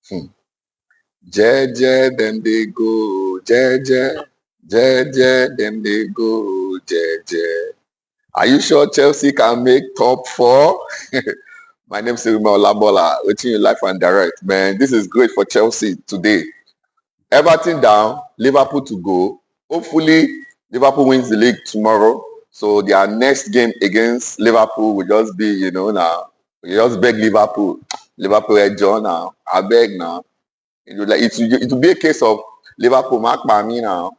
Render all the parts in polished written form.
Hmm. Jeje, them they go, Jeje, Jeje, them they go, Jeje. Are you sure Chelsea can make top four? My name is Sirima Olabola, watching you live and direct. Man, this is great for Chelsea today. Everton down, Liverpool to go. Hopefully, Liverpool wins the league tomorrow. So their next game against Liverpool will just be, now. We just beg Liverpool. Liverpool, John now. I beg now. It will be a case of Liverpool mark by me now,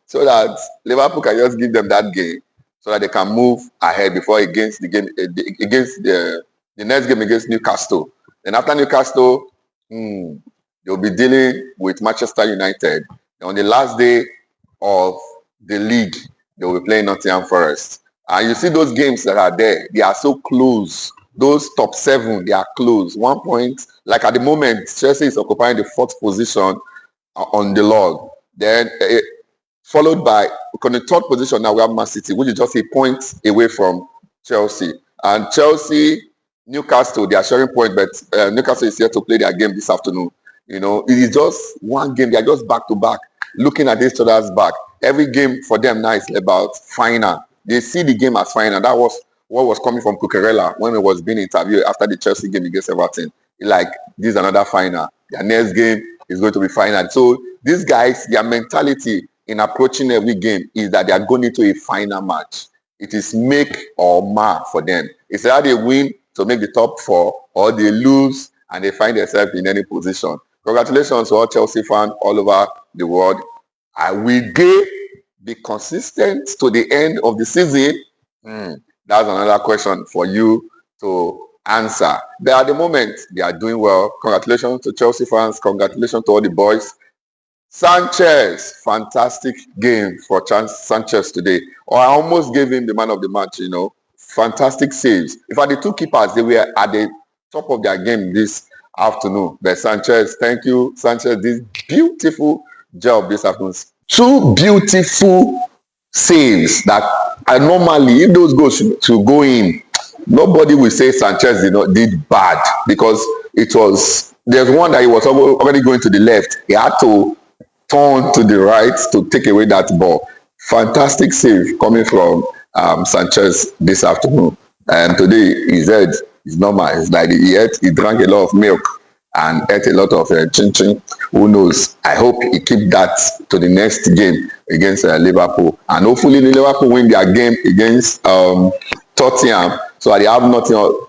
so that Liverpool can just give them that game so that they can move ahead before against the next game against Newcastle. Then after Newcastle, they'll be dealing with Manchester United. And on the last day of the league, they will be playing Nottingham Forest. And you see those games that are there, they are so close. Those top seven, they are close. 1 point, like at the moment, Chelsea is occupying the fourth position on the log. Then followed by, on the third position now we have Man City, which is just a point away from Chelsea. And Chelsea, Newcastle, they are sharing points, but Newcastle is here to play their game this afternoon. It is just one game. They are just back to back, looking at each other's back. Every game for them now is about final. They see the game as final. That was what was coming from Cucurella when he was being interviewed after the Chelsea game against Everton. Like, this is another final. Their next game is going to be final. So these guys, their mentality in approaching every game is that they are going into a final match. It is make or mar for them. It's either they win to make the top four or they lose and they find themselves in any position. Congratulations to all Chelsea fans all over the world. Will they be consistent to the end of the season? That's another question for you to answer. But at the moment, they are doing well. Congratulations to Chelsea fans. Congratulations to all the boys. Sanchez, fantastic game for Sanchez today. Or I almost gave him the man of the match, Fantastic saves. In fact, the two keepers, they were at the top of their game this afternoon. But Sanchez, thank you, Sanchez, this beautiful job this afternoon. Two beautiful saves that I normally, if those goals to go in, nobody will say Sanchez did bad, because there's one that he was already going to the left. He had to turn to the right to take away that ball. Fantastic save coming from Sanchez this afternoon. And today his head is normal. It's like he drank a lot of milk and ate a lot of chin chin. Who knows? I hope he keep that to the next game against Liverpool, and hopefully Liverpool win their game against Tottenham, so that they have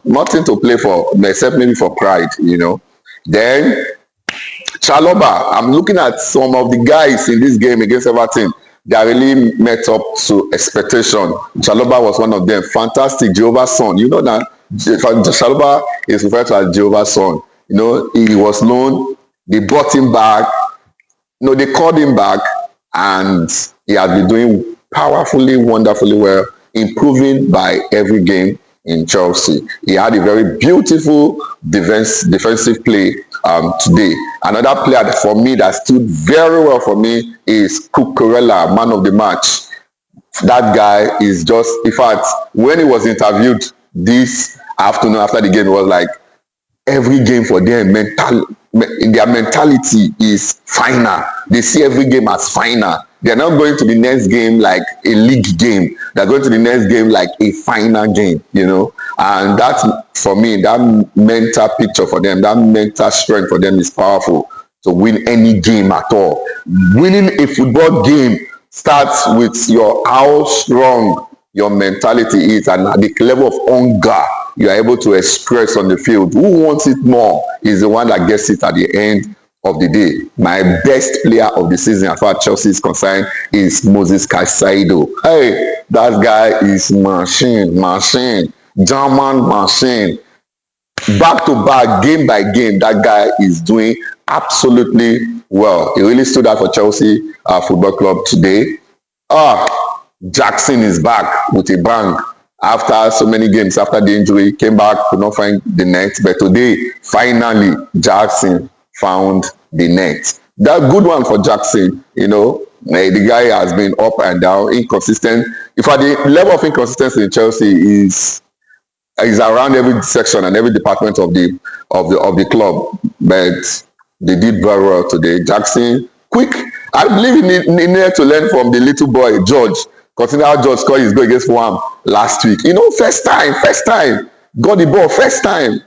nothing to play for except maybe for pride. Then Chalobah, I'm looking at some of the guys in this game against Everton. They really met up to expectation. Chalobah was one of them. Fantastic, Jehovah's son. You know that Chalobah is referred to as Jehovah's son. He was known. They brought him back. They called him back, and he has been doing powerfully, wonderfully well, improving by every game in Chelsea. He had a very beautiful defensive play today. Another player for me that stood very well for me is Cucurella, man of the match. That guy is just, in fact, when he was interviewed this afternoon after the game, it was like, every game for them, their mentality is final. They see every game as final. They're not going to the next game like a league game. They're going to the next game like a final game, And that's, for me, that mental picture for them, that mental strength for them is powerful to win any game at all. Winning a football game starts with how strong your mentality is and at the level of hunger you are able to express on the field. Who wants it more is the one that gets it at the end of the day. My best player of the season, as far as Chelsea is concerned, is Moses Caicedo. Hey, that guy is machine, German machine. Back to back, game by game, that guy is doing absolutely well. He really stood out for Chelsea Football Club today. Jackson is back with a bang. After so many games, after the injury, came back, could not find the net. But today, finally, Jackson found the net. That good one for Jackson, the guy has been up and down, inconsistent. In fact, the level of inconsistency in Chelsea is around every section and every department of the club. But they did very well today. Jackson, quick. I believe he needed to learn from the little boy, George. Consider how George scored his goal against Fulham last week. First time, got the ball, first time,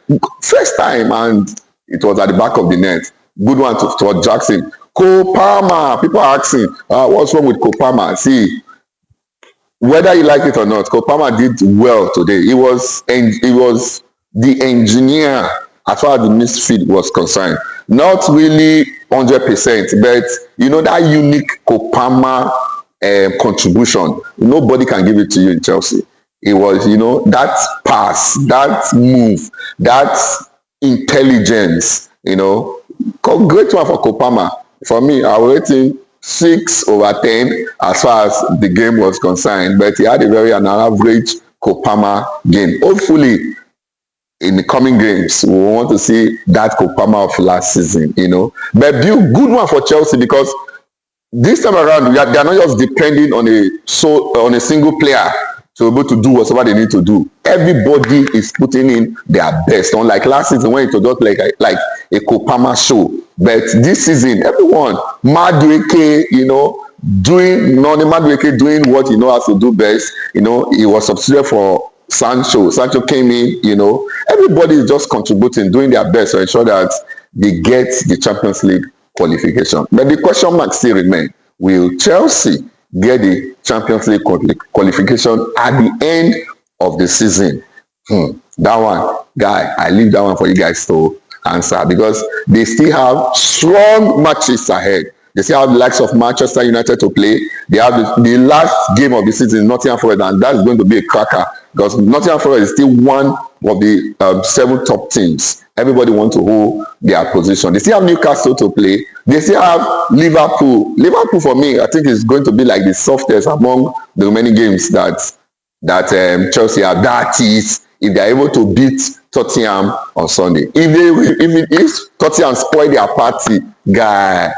and it was at the back of the net. Good one to Jackson. Cole Palmer, people are asking, what's wrong with Cole Palmer? See, whether you like it or not, Kopama did well today. He was the engineer as far as the midfield was concerned. Not really 100%, but that unique Kopama contribution. Nobody can give it to you in Chelsea. It was, that pass, that move, that intelligence. Great one for Kopama. For me, I was rating 6/10 as far as the game was concerned, but he had an average Kopama game. Hopefully, in the coming games, we want to see that Kopama of last season, But good one for Chelsea, because this time around, they are not just depending on a single player to be able to do whatever they need to do. Everybody is putting in their best. Unlike last season when it was just like a Kopama show. But this season, everyone, Madueke, Madueke doing what he knows how to do best. He was substituted for Sancho. Sancho came in, everybody is just contributing, doing their best to ensure that they get the Champions League qualification. But the question mark still remains. Will Chelsea get the Champions League qualification at the end of the season? That one, guy, I leave that one for you guys to answer, because they still have strong matches ahead. They still have the likes of Manchester United to play. They have the last game of the season, Nottingham Forest, and that's going to be a cracker, because Nottingham Forest is still one of the 7 top teams. Everybody wants to hold their position. They still have Newcastle to play. They still have Liverpool. Liverpool, for me, I think is going to be like the softest among the remaining games that Chelsea have. That is, if they're able to beat Tottenham on Sunday. If Tottenham spoil their party, guy,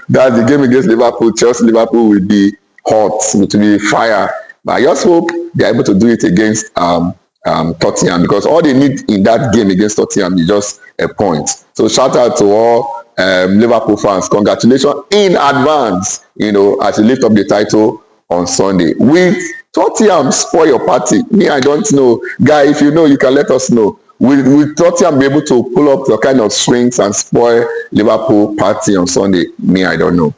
that's the game against Liverpool. Liverpool will be hot, it will be fire. But I just hope they're able to do it against Tottenham, because all they need in that game against Tottenham is just a point. So shout out to all Liverpool fans. Congratulations in advance, as you lift up the title on Sunday. With Tottenham spoil your party, me, I don't know. Guy, if you know, you can let us know. Will Tottenham be able to pull up the kind of swings and spoil Liverpool party on Sunday? Me, I don't know.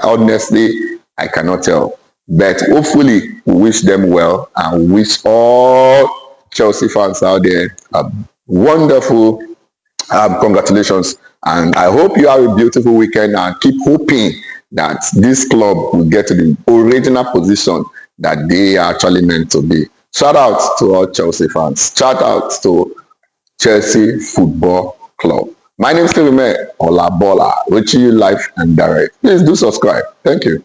Honestly, I cannot tell. But hopefully, we wish them well, and wish all Chelsea fans out there a wonderful congratulations. And I hope you have a beautiful weekend, and keep hoping that this club will get to the original position that they are actually meant to be. Shout out to all Chelsea fans. Shout out to Chelsea Football Club. My name is Kirime Olabola, reaching you live and direct. Please do subscribe. Thank you.